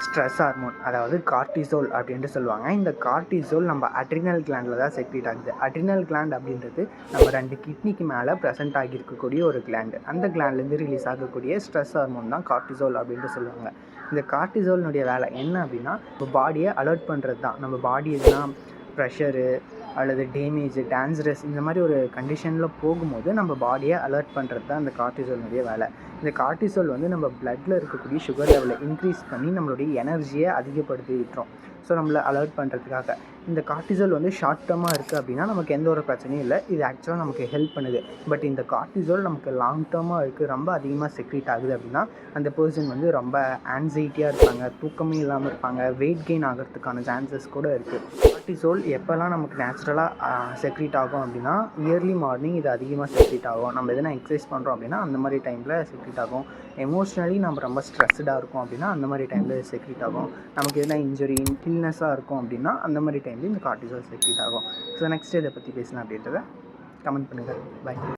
Stress hormone, அதாவது cortisol அப்படின்ட்டு சொல்லுவாங்க. இந்த கார்ட்டிசோல் நம்ம அட்ரினல் கிளாண்டில் தான் செக்ரீட் ஆகுது. அட்ரினல் கிளாண்ட் அப்படின்றது நம்ம 2 கிட்னிக்கு மேலே ப்ரெசென்ட் ஆகியிருக்கக்கூடிய ஒரு கிளாண்டு. அந்த கிளாண்ட்லேருந்து ரிலீஸ் ஆகக்கூடிய ஸ்ட்ரெஸ் ஹார்மோன் தான் கார்ட்டிசோல் அப்படின்ட்டு சொல்லுவாங்க. இந்த கார்ட்டிசோல்னுடைய வேலை என்ன அப்படின்னா, நம்ம பாடியை அலர்ட் பண்ணுறது தான். நம்ம பாடி எதுனா ப்ரெஷரு அல்லது டேமேஜ், டேஞ்சரஸ் இந்த மாதிரி ஒரு கண்டிஷனில் போகும்போது நம்ம பாடியை அலர்ட் பண்ணுறது தான் இந்த கார்ட்டிசோல்னுடைய வேலை. இந்த கார்ட்டிசோல் வந்து நம்ம பிளட்டில் இருக்கக்கூடிய சுகர் லெவலை இன்க்ரீஸ் பண்ணி நம்மளுடைய எனர்ஜியை அதிகப்படுத்தி விட்டுரும். ஸோ நம்மளை அலர்ட் பண்ணுறதுக்காக இந்த கார்ட்டிசோல் வந்து ஷார்ட் டேர்மாக இருக்குது அப்படின்னா நமக்கு எந்த ஒரு பிரச்சனையும் இல்லை. இது ஆக்சுவலாக நமக்கு ஹெல்ப் பண்ணுது. பட் இந்த கார்ட்டிசோல் நமக்கு லாங் டேர்மாக இருக்குது, ரொம்ப அதிகமாக செக்ரீட் ஆகுது அப்படின்னா அந்த பர்சன் வந்து ரொம்ப ஆன்சைட்டியாக இருப்பாங்க, தூக்கமே இல்லாமல் இருப்பாங்க, வெயிட் கெயின் ஆகிறதுக்கான சான்சஸ் கூட இருக்குது. கார்ட்டிசோல் எப்போல்லாம் நமக்கு நேச்சுரலாக செக்ரீட் ஆகும் அப்படின்னா இயர்லி மார்னிங் இது அதிகமாக செக்ரீட் ஆகும். நம்ம எதனா எக்ஸசைஸ் பண்ணுறோம் அப்படின்னா அந்த மாதிரி டைமில் செக்ரீட் ஆகும். எமோஷ்னலி நம்ம ரொம்ப ஸ்ட்ரெஸ்டாக இருக்கும் அப்படின்னா அந்த மாதிரி டைமில் செக்ரீட் ஆகும். நமக்கு எதனா இன்ஜுரி, இல்னஸாக இருக்கும் அப்படின்னா அந்த மாதிரி டைமில் இந்த கார்ட்டிசோல் செக்ரீட் ஆகும். ஸோ நெக்ஸ்ட் இதை பற்றி பேசலாம் அப்படின்றத கமெண்ட் பண்ணுங்கள். பை.